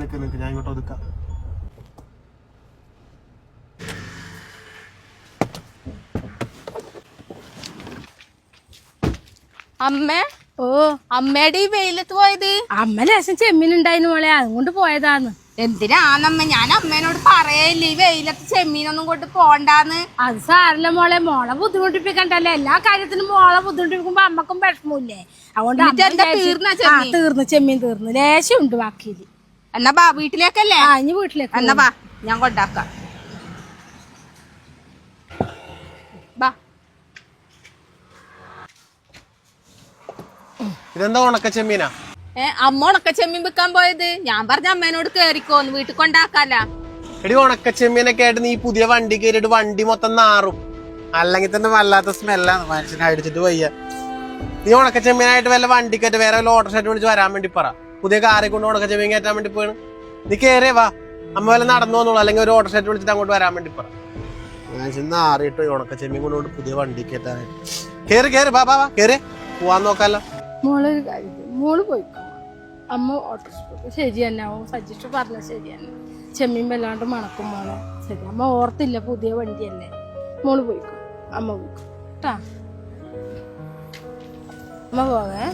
നിക്ക് ഞാൻ ഇങ്ങോട്ട് ഒതുക്കാം. അമ്മേ, ഓ അമ്മയുടെ ഈ വെയിലത്ത് പോയത്? അമ്മ ലേശം ചെമ്മീനുണ്ടായിരുന്നു മോളെ, അതുകൊണ്ട് പോയതാന്ന്. എന്തിനാന്നമ്മ? ഞാൻ അമ്മേനോട് പറയല്ലേ ഈ വെയിലത്ത് ചെമ്മീനൊന്നും കൊണ്ട് പോണ്ടാന്ന്. അത് സാരല്ല മോളെ, മോളെ ബുദ്ധിമുട്ടിപ്പിക്കണ്ടല്ലേ. എല്ലാ കാര്യത്തിനും മോളെ ബുദ്ധിമുട്ടിപ്പിക്കുമ്പോ അമ്മക്കും വിഷമമില്ലേ. അതുകൊണ്ട് തീർന്നു, ചെമ്മീൻ തീർന്നു. ലേശം ഉണ്ട് ബാക്കിയില്. എന്നാ ബാ വീട്ടിലേക്കല്ലേ? ഇനി വീട്ടിലേക്ക്. എന്നാ ബാ ഞാൻ കൊണ്ടാക്കാം. ഇതെന്താ ഉണക്ക ചെമ്മീനാ? അമ്മ ഉണക്ക ചെമ്മീൻ വിൽക്കാൻ പോയത്. ഞാൻ പറഞ്ഞ അമ്മേനോട് കേറിക്കോന്ന്, വീട്ടിൽ കൊണ്ടാക്കാല. എടി ഉണക്ക ചെമ്മീനൊക്കെ ആയിട്ട് നീ പുതിയ വണ്ടി കയറിയിട്ട് വണ്ടി മൊത്തം നാറും. അല്ലെങ്കിൽ തന്നെ വല്ലാത്ത സ്മെല്ലാണ്, മനുഷ്യനെ അടിച്ചിട്ട് വയ്യ. നീ ഉണക്ക ചെമ്മീനായിട്ട് വല്ല വണ്ടിക്കറ്റ് വേറെ വല്ല ഓട്ടോ ഷെറ്റ് വിളിച്ച് വരാൻ വേണ്ടി പറ. പുതിയ കാറെ കൊണ്ട് ഉണക്ക ചെമ്മീൻ കയറ്റാൻ വേണ്ടി പോയാണ്. നീ കയറിയേ വാ, അമ്മ വല്ല നടന്നു വന്നോളൂ. അല്ലെങ്കിൽ ഒരു ഓട്ടോ ഷെറ്റ് വിളിച്ചിട്ട് അങ്ങോട്ട് വരാൻ വേണ്ടി പറ. മനുഷ്യൻ നാറിയിട്ട് ഉണക്ക ചെമ്മീൻ കൊണ്ടുകൊണ്ട് പുതിയ വണ്ടി കയറ്റാനായിട്ട്. കേറി വാ കേറി പോവാൻ നോക്കാലോ. മോളൊരു കാര്യം, മോള് പോയിക്കോ. അമ്മ ഓട്ടോ ശരി തന്നെ, സജിസ്റ്റ് പറഞ്ഞ ശരി തന്നെ. ചെമ്മീൻ വല്ലാണ്ട് മണക്കും മോളെ. ശരി, അമ്മ ഓർത്തില്ല, പുതിയ വണ്ടിയല്ലേ. മോള് പോയിക്കോ, അമ്മ പോയിക്കോ കേട്ടാ. അമ്മ പോവേ.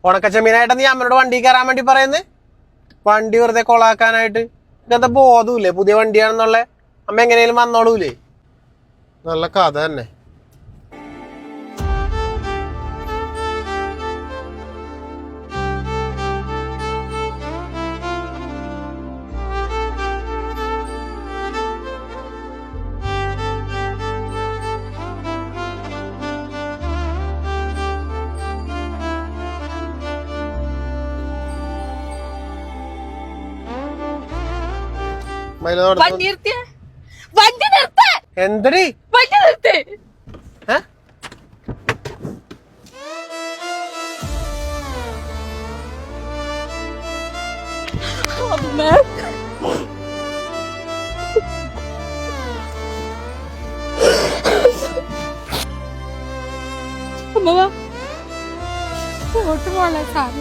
ഉണക്ക ചെമ്മീനായിട്ട് നീ അമ്മനോട് വണ്ടി കയറാൻ വേണ്ടി പറയുന്നത്? വണ്ടി വെറുതെ കൊളാക്കാനായിട്ട്. ഇങ്ങനത്തെ ബോധമില്ലേ പുതിയ വണ്ടിയാണെന്നുള്ള? അമ്മ എങ്ങനെയും വന്നോളൂലേ? നല്ല കഥ തന്നെ. എന്തടി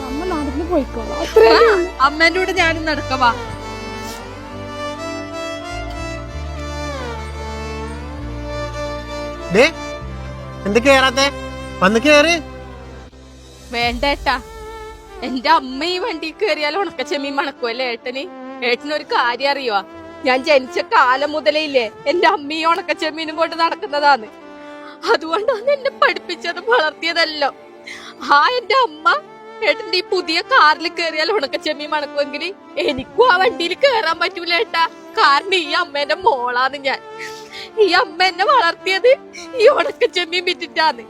അമ്മ നടന്നു പോയിക്കോളാം. അമ്മേന്റെ കൂടെ ഞാനും നടക്കവാ. എന്ത് കേറാത്തെ? വന്ന് കേറി. വേണ്ടേട്ടാ, എന്റെ അമ്മ ഈ വണ്ടി കയറിയാൽ ഉണക്കച്ചെമ്മീൻ മണക്കുമല്ലേ ഏട്ടന്? ഏട്ടനൊരു കാര്യം അറിയുവാ? ഞാൻ ജനിച്ച കാലം മുതലേ ഇല്ലേ എന്റെ അമ്മ ഈ ഉണക്കച്ചെമ്മീനും കൊണ്ട് നടക്കുന്നതാന്ന്. അതുകൊണ്ടാണ് എന്നെ പഠിപ്പിച്ചതും വളർത്തിയതല്ലോ. എന്റെ അമ്മ ഏട്ടന്റെ ഈ പുതിയ കാറിൽ കയറിയാൽ ഉണക്കച്ചെമ്മീൻ മണക്കുമെങ്കിൽ എനിക്കും ആ വണ്ടിയിൽ കയറാൻ പറ്റൂല ഏട്ടാ. കാരണം ഈ അമ്മേന്റെ മോളാന്ന് ഞാൻ. ഈ അമ്മ എന്നെ വളർത്തിയത് ഈ ഉണക്കച്ചെമ്മീൻ വിറ്റിട്ടാന്ന്.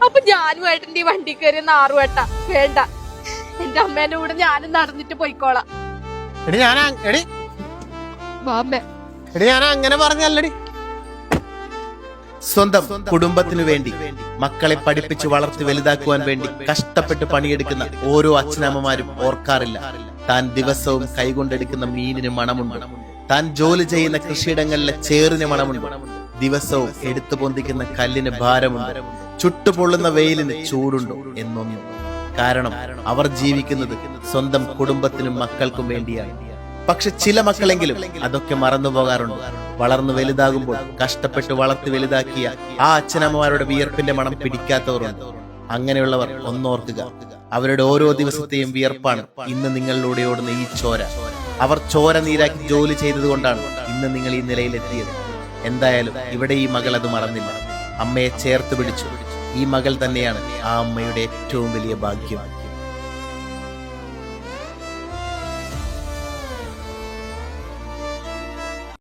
അപ്പൊ ഞാനും ഏട്ടന്റെ ഈ വണ്ടി കയറിയ നാറുവേട്ടാ. വേണ്ട, എന്റെ അമ്മേന്റെ കൂടെ ഞാനും നടന്നിട്ട് പോയിക്കോളാം. ഞാൻ അങ്ങനെ പറഞ്ഞല്ലടി. സ്വന്തം കുടുംബത്തിനു വേണ്ടി, മക്കളെ പഠിപ്പിച്ച് വളർത്തി വലുതാക്കുവാൻ വേണ്ടി കഷ്ടപ്പെട്ട് പണിയെടുക്കുന്ന ഓരോ അച്ഛനമ്മമാരും ഓർക്കാറില്ല, താൻ ദിവസവും കൈകൊണ്ടെടുക്കുന്ന മീനിന് മണമുണ്ട്, താൻ ജോലി ചെയ്യുന്ന കൃഷിയിടങ്ങളിലെ ചേറിന് മണമുണ്ട്, ദിവസവും എടുത്തു പൊന്തിക്കുന്ന കല്ലിന് ഭാരമുണ്ട്, ചുട്ടുപൊള്ളുന്ന വെയിലിന് ചൂടുണ്ടോ എന്നൊന്നും. കാരണം അവർ ജീവിക്കുന്നത് സ്വന്തം കുടുംബത്തിനും മക്കൾക്കും വേണ്ടിയാണ്. പക്ഷെ ചില മക്കളെങ്കിലും അതൊക്കെ മറന്നു പോകാറുണ്ട്. വളർന്നു വലുതാകുമ്പോൾ കഷ്ടപ്പെട്ട് വളർത്തി വലുതാക്കിയ ആ അച്ഛനമ്മമാരുടെ വിയർപ്പിന്റെ മണം പിടിക്കാത്തവരുണ്ട്. അങ്ങനെയുള്ളവർ ഒന്നോർക്കുക, അവരുടെ ഓരോ ദിവസത്തെയും വിയർപ്പാണ് ഇന്ന് നിങ്ങളിലൂടെ ഓടുന്ന ഈ ചോര. അവർ ചോര നീരാക്കി ജോലി ചെയ്തതുകൊണ്ടാണ് ഇന്ന് നിങ്ങൾ ഈ നിലയിലെത്തിയത്. എന്തായാലും ഇവിടെ ഈ മകൾ അത് മറന്നില്ല, അമ്മയെ ചേർത്ത് പിടിച്ചു. ഈ മകൾ തന്നെയാണ് ആ അമ്മയുടെ ഏറ്റവും വലിയ ഭാഗ്യം.